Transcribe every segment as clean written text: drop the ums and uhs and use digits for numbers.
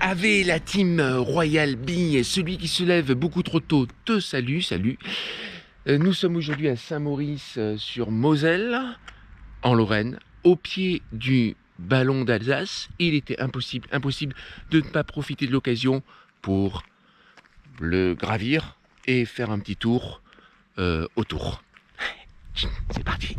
Ave la team Royal Bee, celui qui se lève beaucoup trop tôt te salue, salut. Nous sommes aujourd'hui à Saint-Maurice sur Moselle, en Lorraine, au pied du ballon d'Alsace. Il était impossible de ne pas profiter de l'occasion pour le gravir et faire un petit tour autour. C'est parti.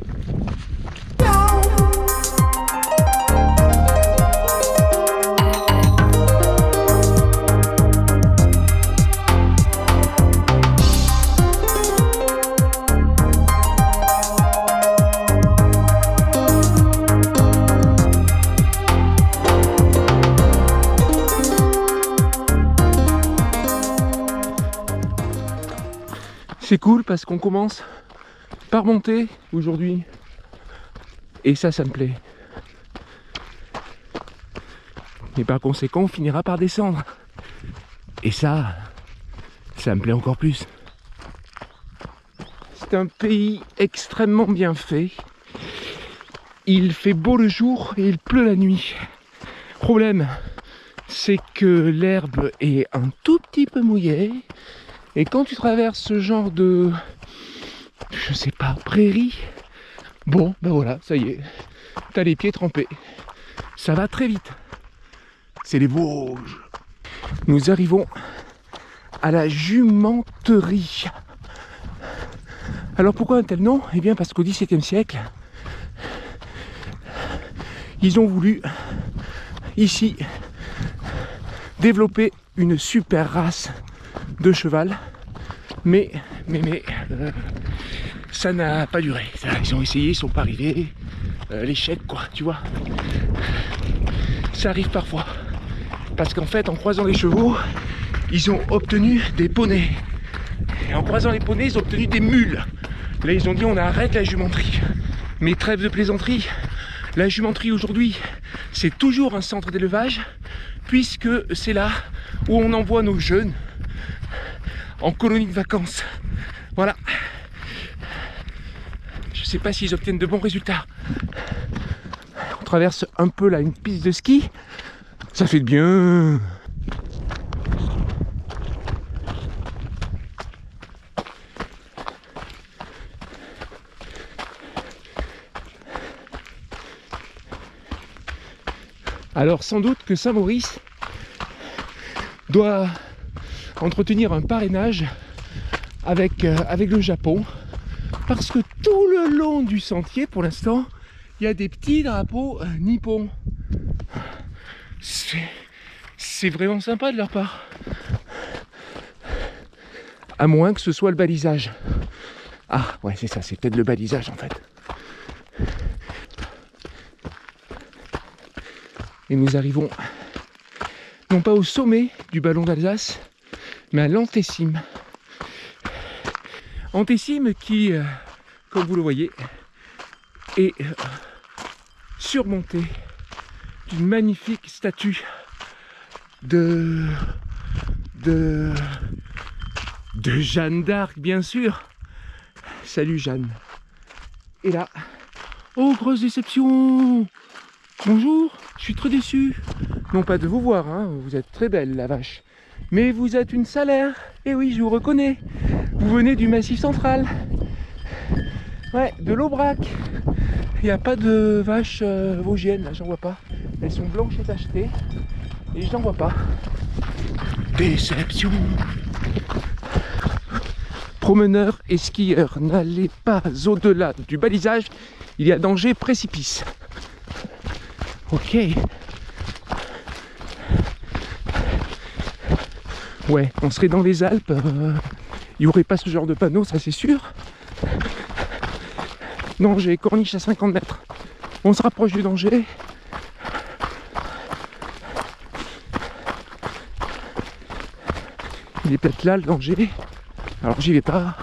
C'est cool parce qu'on commence par monter aujourd'hui et ça me plaît. Et par conséquent on finira par descendre et ça me plaît encore plus. C'est un pays extrêmement bien fait. Il fait beau le jour et il pleut la nuit. Problème, c'est que l'herbe est un tout petit peu mouillée. Et quand tu traverses ce genre de, je sais pas, prairie, bon, ben voilà, ça y est, t'as les pieds trempés. Ça va très vite. C'est les Vosges. Nous arrivons à la jumenterie. Alors pourquoi un tel nom? Eh bien parce qu'au XVIIe siècle, ils ont voulu, ici, développer une super race de cheval, mais ça n'a pas duré. Ils ont essayé, ils sont pas arrivés. L'échec, quoi, tu vois. Ça arrive parfois. Parce qu'en fait, en croisant les chevaux, ils ont obtenu des poneys. Et en croisant les poneys, ils ont obtenu des mules. Là, ils ont dit on arrête la jumenterie. Mais trêve de plaisanterie. La jumenterie aujourd'hui, c'est toujours un centre d'élevage, puisque c'est là où on envoie nos jeunes en colonie de vacances. Voilà. Je sais pas s'ils obtiennent de bons résultats. On traverse un peu là une piste de ski. Ça fait de bien. Alors sans doute que Saint-Maurice doit entretenir un parrainage avec le Japon, parce que tout le long du sentier, pour l'instant, il y a des petits drapeaux nippons. C'est vraiment sympa de leur part. À moins que ce soit le balisage. Ah ouais, c'est ça, c'est peut-être le balisage en fait. Et nous arrivons non pas au sommet du ballon d'Alsace, mais à l'Antessime. Antessime qui, comme vous le voyez, est surmontée d'une magnifique statue de Jeanne d'Arc, bien sûr. Salut Jeanne. Et là, oh grosse déception. Bonjour, je suis très déçu. Non pas de vous voir, hein, vous êtes très belle la vache. Mais vous êtes une salaire. Et oui, je vous reconnais. Vous venez du Massif central. Ouais, de l'Aubrac. Il n'y a pas de vaches vosgiennes, là, j'en vois pas. Elles sont blanches et tachetées. Et je n'en vois pas. Déception. Promeneurs et skieurs, n'allez pas au-delà du balisage. Il y a danger précipice. Ok. Ouais, on serait dans les Alpes, il n'y aurait pas ce genre de panneau, ça c'est sûr. Danger, corniche à 50 mètres. On se rapproche du danger. Il est peut-être là le danger. Alors j'y vais pas.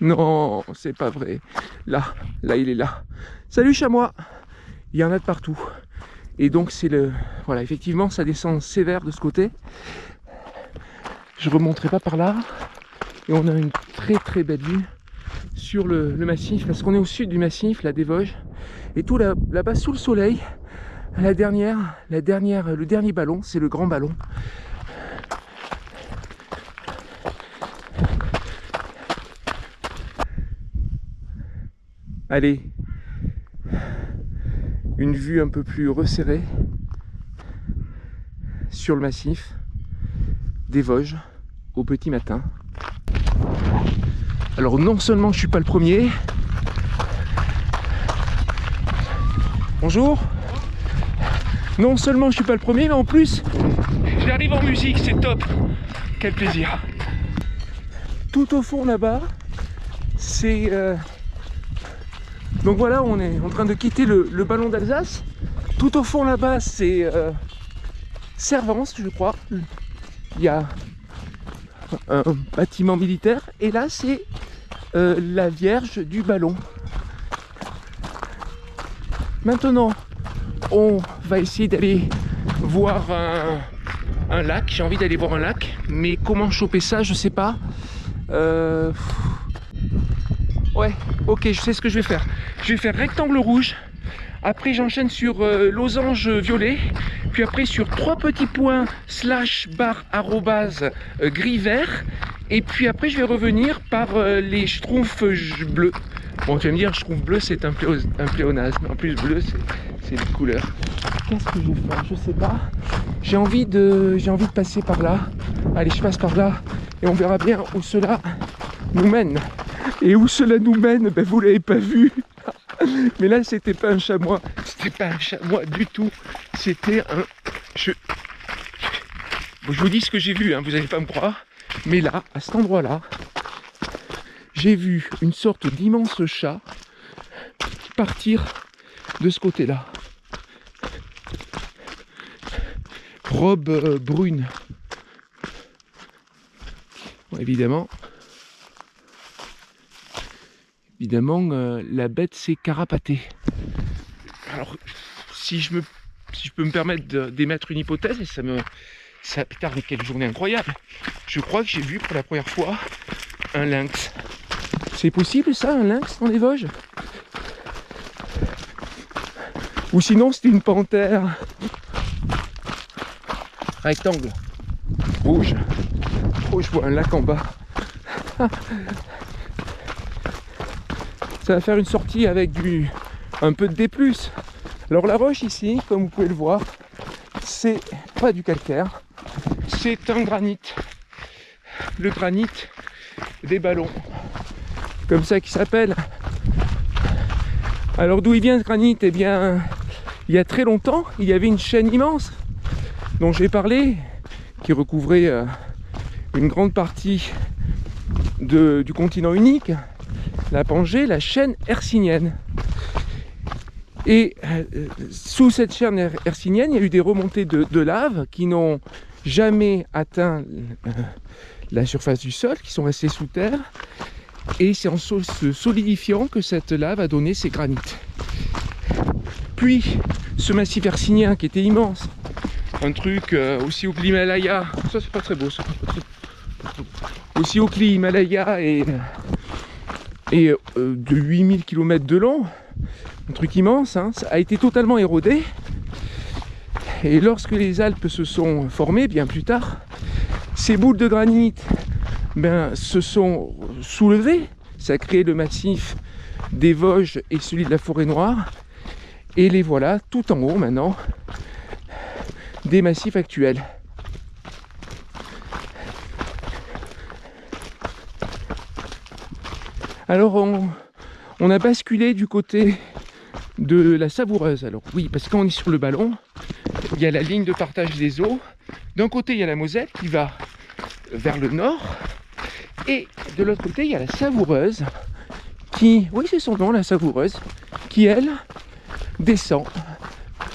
Non, c'est pas vrai. Là il est là. Salut chamois. Il y en a de partout. Et donc c'est le... Voilà, effectivement ça descend sévère de ce côté. Je remonterai pas par là. Et on a une très très belle vue sur le massif, parce qu'on est au sud du massif, là des Vosges. Et tout là-bas sous le soleil, le dernier ballon, c'est le grand ballon. Allez, une vue un peu plus resserrée sur le massif des Vosges au petit matin. Alors non seulement je suis pas le premier. Bonjour. Non seulement je suis pas le premier, mais en plus j'arrive en musique, c'est top. Quel plaisir. Tout au fond là-bas, c'est donc voilà, on est en train de quitter le ballon d'Alsace. Tout au fond là-bas, c'est Servance, je crois. Il y a un bâtiment militaire. Et là, c'est la Vierge du ballon. Maintenant, on va essayer d'aller voir un lac. J'ai envie d'aller voir un lac. Mais comment choper ça, je sais pas. Ouais, ok, je sais ce que je vais faire. Je vais faire rectangle rouge. Après, j'enchaîne sur losange violet. Puis après, sur 3 petits points slash barre arrobase gris vert. Et puis après, je vais revenir par les schtroumpfs bleus. Bon, tu vas me dire, schtroumpf bleu, c'est un pléonasme. En plus, bleu, c'est une couleur. Qu'est-ce que je vais faire? Je sais pas. J'ai envie de passer par là. Allez, je passe par là. Et on verra bien où cela nous mène. Et où cela nous mène, ben, vous l'avez pas vu. Mais là, c'était pas un chamois. C'était pas un chamois du tout. C'était un... Bon, je vous dis ce que j'ai vu, hein, vous n'allez pas me croire. Mais là, à cet endroit-là, j'ai vu une sorte d'immense chat partir de ce côté-là. Robe brune. Bon, évidemment, la bête s'est carapatée. Alors, si je peux me permettre d'émettre une hypothèse, et putain, mais quelle journée incroyable. Je crois que j'ai vu pour la première fois un lynx. C'est possible ça, un lynx dans les Vosges? Ou sinon c'était une panthère. Rectangle. Rouge. Oh, je vois un lac en bas. Ça va faire une sortie avec un peu de D+. Alors la roche ici, comme vous pouvez le voir, c'est pas du calcaire, c'est un granit. Le granit des ballons, comme ça qu'il s'appelle. Alors d'où il vient ce granit? Eh bien, il y a très longtemps, il y avait une chaîne immense dont j'ai parlé, qui recouvrait une grande partie du continent unique, la Pangée, la chaîne hercynienne. Et sous cette chaîne hercynienne, il y a eu des remontées de lave qui n'ont jamais atteint la surface du sol, qui sont restées sous terre. Et c'est en se solidifiant que cette lave a donné ces granites. Puis, ce massif hercynien qui était immense, un truc aussi haut que l'Himalaya, ça c'est pas très beau ça, aussi haut que l'Himalaya et de 8000 km de long, un truc immense, hein, ça a été totalement érodé. Et lorsque les Alpes se sont formées, bien plus tard, ces boules de granit se sont soulevées. Ça a créé le massif des Vosges et celui de la Forêt Noire. Et les voilà tout en haut maintenant des massifs actuels. Alors on a basculé du côté de la Savoureuse. Alors oui, parce que quand on est sur le ballon, il y a la ligne de partage des eaux. D'un côté, il y a la Moselle qui va vers le nord. Et de l'autre côté, il y a la Savoureuse qui, oui c'est son nom, la Savoureuse, qui elle descend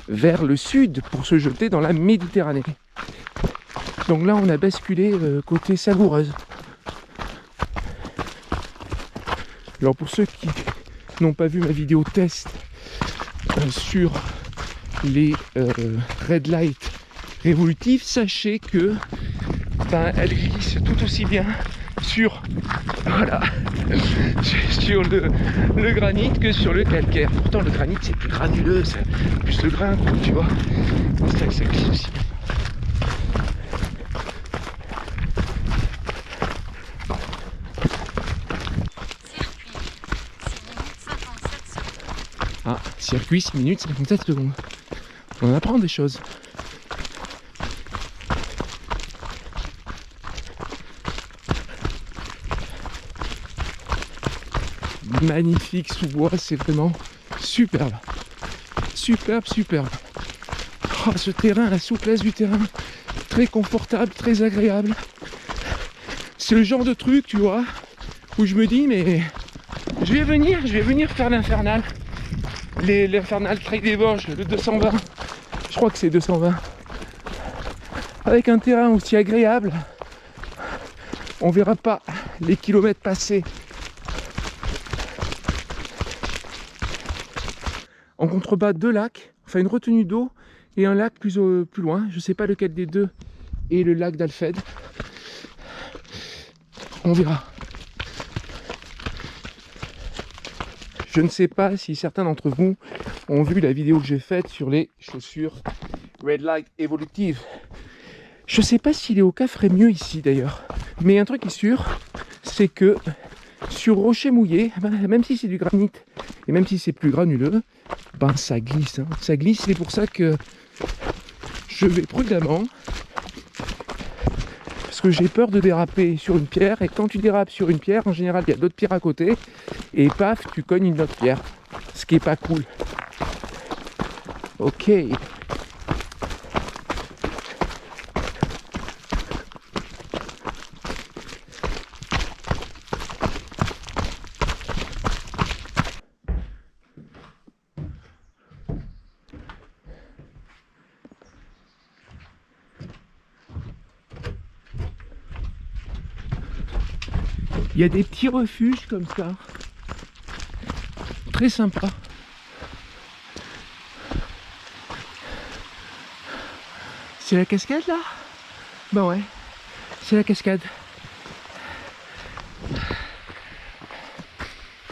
vers le sud pour se jeter dans la Méditerranée. Donc là, on a basculé côté Savoureuse. Alors pour ceux qui n'ont pas vu ma vidéo test sur les red light révolutifs, sachez que elle glisse tout aussi bien sur, voilà, sur le granit que sur le calcaire. Pourtant le granit c'est plus granuleux, c'est plus le grain, tu vois. C'est ça que ça glisse aussi. Ah, circuit 6 minutes 57 secondes. On apprend des choses. Magnifique sous-bois, c'est vraiment superbe. Superbe, superbe. Oh, ce terrain, la souplesse du terrain, très confortable, très agréable. C'est le genre de truc, tu vois, où je me dis, mais je vais venir faire l'infernal. L'infernal Trail des Vosges, le 220. Je crois que c'est 220. Avec un terrain aussi agréable, on verra pas les kilomètres passés. En contrebas, 2 lacs, enfin une retenue d'eau et un lac plus loin. Je ne sais pas lequel des deux est le lac d'Alfed. On verra. Je ne sais pas si certains d'entre vous ont vu la vidéo que j'ai faite sur les chaussures Red Light Evolutive. Je ne sais pas si les Hoka feraient mieux ici d'ailleurs. Mais un truc qui est sûr, c'est que sur rocher mouillé, même si c'est du granit et même si c'est plus granuleux, ben ça glisse. Hein. Ça glisse, c'est pour ça que je vais prudemment. Parce que j'ai peur de déraper sur une pierre. Et quand tu dérapes sur une pierre, en général, il y a d'autres pierres à côté. Et paf, tu cognes une autre pierre. Ce qui est pas cool. Ok. Il y a des petits refuges comme ça. Très sympa. C'est la cascade là? Bah ouais, c'est la cascade.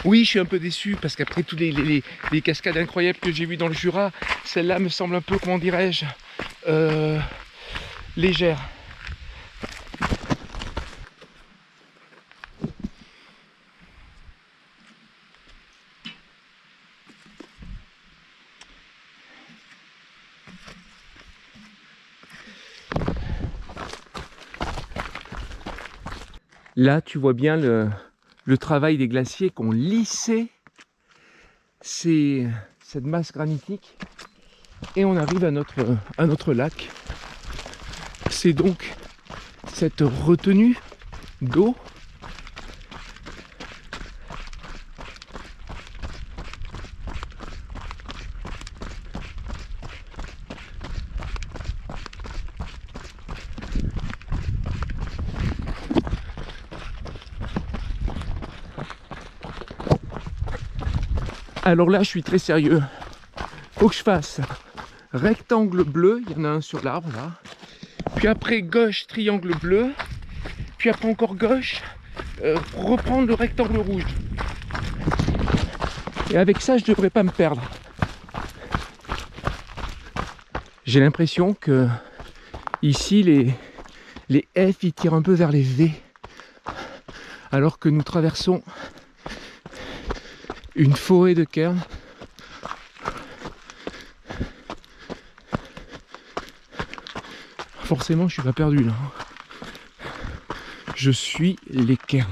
Oui, je suis un peu déçu parce qu'après toutes les cascades incroyables que j'ai vues dans le Jura, celle-là me semble un peu, comment dirais-je, légère. Là, tu vois bien le travail des glaciers qui ont lissé cette masse granitique. Et on arrive à notre lac. C'est donc cette retenue d'eau . Alors là, je suis très sérieux. Faut que je fasse rectangle bleu, il y en a un sur l'arbre là. Puis après gauche, triangle bleu. Puis après encore gauche, pour reprendre le rectangle rouge. Et avec ça, je devrais pas me perdre. J'ai l'impression que ici, les F ils tirent un peu vers les V. Alors que nous traversons une forêt de cairns. Forcément, je suis pas perdu là. Je suis les cairns.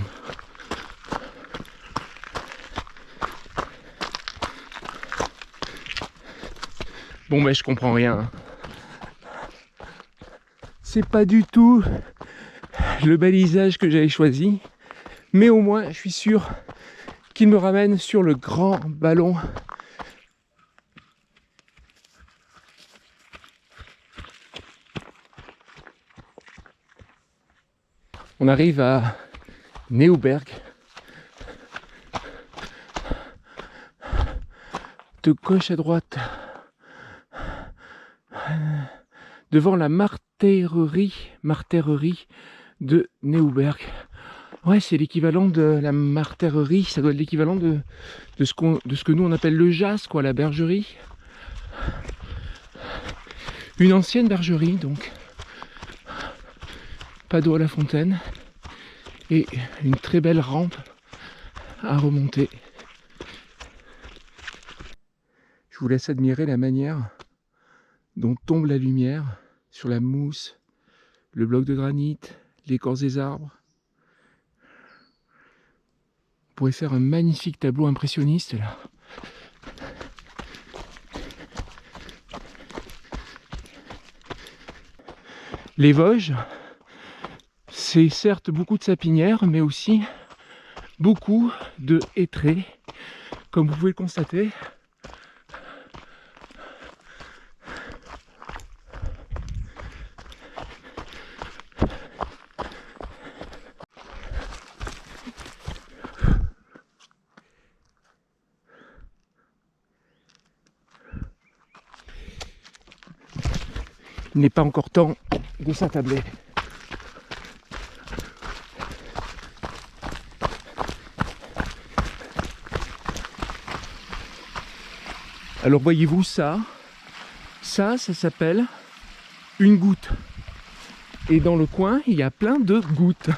Bon, mais je comprends rien. C'est pas du tout le balisage que j'avais choisi, mais au moins, je suis sûr qu'il me ramène sur le grand ballon. On arrive à Neuberg. De gauche à droite, devant la martellerie de Neuberg. Ouais, c'est l'équivalent de la martellerie, ça doit être l'équivalent de ce que nous on appelle le jas, quoi, la bergerie. Une ancienne bergerie, donc. Pas d'eau à la fontaine. Et une très belle rampe à remonter. Je vous laisse admirer la manière dont tombe la lumière sur la mousse, le bloc de granit, l'écorce des arbres. On pourrait faire un magnifique tableau impressionniste là. Les Vosges, c'est certes beaucoup de sapinières, mais aussi beaucoup de hêtraies, comme vous pouvez le constater. Il n'est pas encore temps de s'attabler. Alors voyez-vous ça s'appelle une goutte. Et dans le coin, il y a plein de gouttes.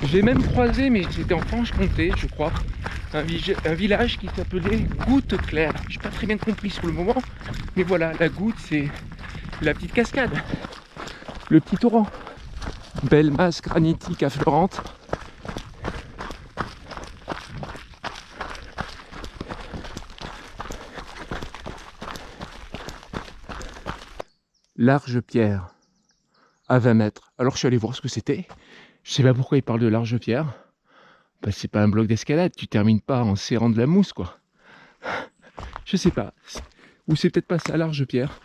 J'ai même croisé, mais c'était en Franche-Comté, je crois, un village qui s'appelait Goutte Claire. Je n'ai pas très bien compris sur le moment, mais voilà, la goutte, c'est la petite cascade, le petit torrent. Belle masse granitique affleurante. Large pierre à 20 mètres. Alors je suis allé voir ce que c'était. Je sais pas pourquoi il parle de large pierre. Bah, c'est pas un bloc d'escalade, tu termines pas en serrant de la mousse, quoi. Je sais pas. Ou c'est peut-être pas ça, large pierre.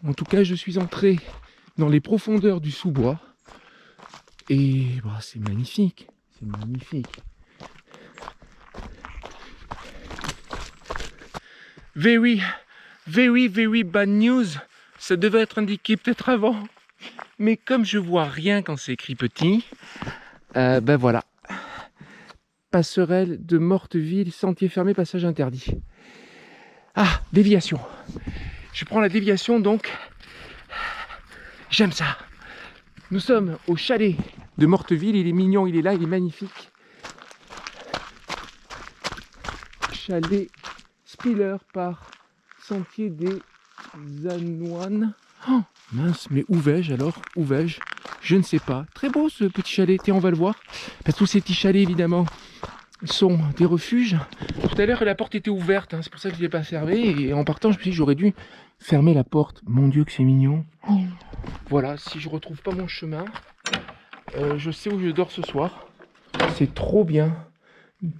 En tout cas, je suis entré dans les profondeurs du sous-bois. Et bah, c'est magnifique. C'est magnifique. Very bad news. Ça devait être indiqué peut-être avant. Mais comme je vois rien quand c'est écrit petit, ben voilà. Passerelle de Morteville, sentier fermé, passage interdit. Ah, déviation. Je prends la déviation donc. J'aime ça. Nous sommes au chalet de Morteville. Il est mignon, il est là, il est magnifique. Chalet Spiller par Sentier des Anoines. Oh, mince, mais où vais-je alors? Où vais-je? Je ne sais pas. Très beau ce petit chalet, tiens, on va le voir. Parce que tous ces petits chalets, évidemment, sont des refuges. Tout à l'heure, la porte était ouverte, hein, c'est pour ça que je ne l'ai pas fermée. Et en partant, je me suis dit que j'aurais dû fermer la porte. Mon Dieu, que c'est mignon. Oh. Voilà, si je ne retrouve pas mon chemin, je sais où je dors ce soir. C'est trop bien.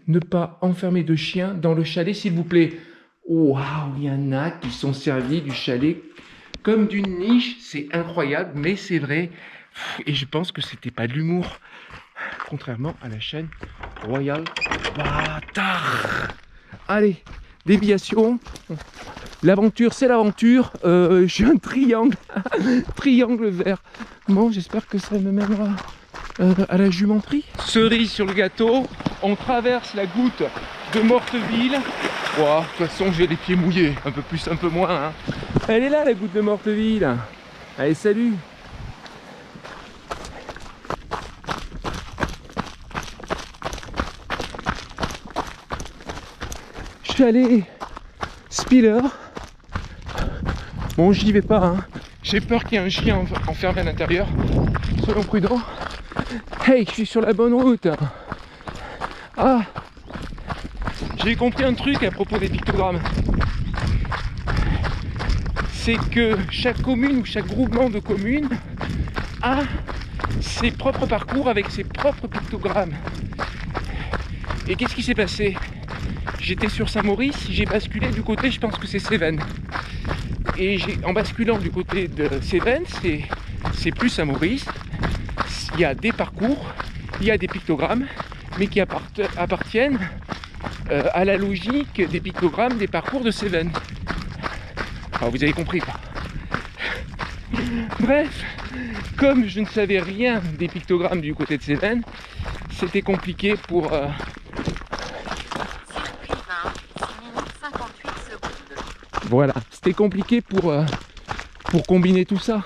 Ne pas enfermer de chiens dans le chalet, s'il vous plaît. Waouh, il y en a qui sont servis du chalet comme d'une niche, c'est incroyable, mais c'est vrai. Et je pense que c'était pas de l'humour, contrairement à la chaîne Royal Bâtard. Allez, déviation. L'aventure, c'est l'aventure. J'ai un triangle, triangle vert. Bon, j'espère que ça me mènera à la jumenterie. Cerise sur le gâteau, on traverse la goutte de Morteville. Wow, de toute façon, j'ai les pieds mouillés, un peu plus, un peu moins. Hein. Elle est là, la goutte de Morteville. Allez, salut. Chalet Spiller. Bon, j'y vais pas. Hein. J'ai peur qu'il y ait un chien enfermé à l'intérieur. Soyons prudents. Hey, je suis sur la bonne route. Ah, j'ai compris un truc à propos des pictogrammes. C'est que chaque commune ou chaque groupement de communes a ses propres parcours avec ses propres pictogrammes. Et qu'est-ce qui s'est passé? J'étais sur Saint-Maurice, j'ai basculé du côté, je pense que c'est Cévennes. Et en basculant du côté de Cévennes, c'est plus Saint-Maurice. Il y a des parcours, il y a des pictogrammes, mais qui appartiennent à la logique des pictogrammes des parcours de Cévennes. Alors vous avez compris quoi. Bref, Comme je ne savais rien des pictogrammes du côté de Cévennes, c'était compliqué pour... Circuit 20, 6 minutes 58 secondes. Voilà, c'était compliqué pour combiner tout ça.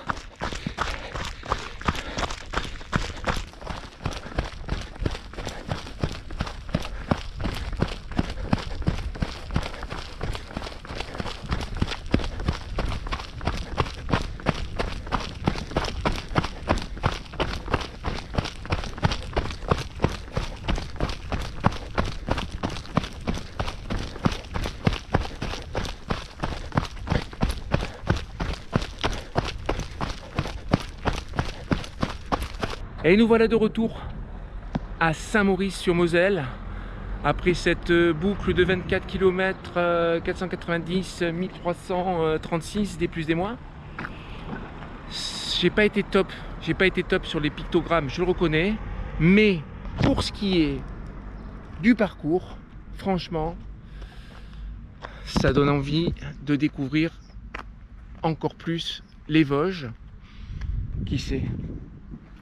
Et nous voilà de retour à Saint-Maurice-sur-Moselle après cette boucle de 24 km 490 1336 des plus des moins. J'ai pas été top sur les pictogrammes, je le reconnais, mais pour ce qui est du parcours, franchement, ça donne envie de découvrir encore plus les Vosges. Qui sait?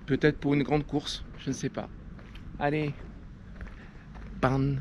Peut-être pour une grande course, je ne sais pas. Allez, Banzai.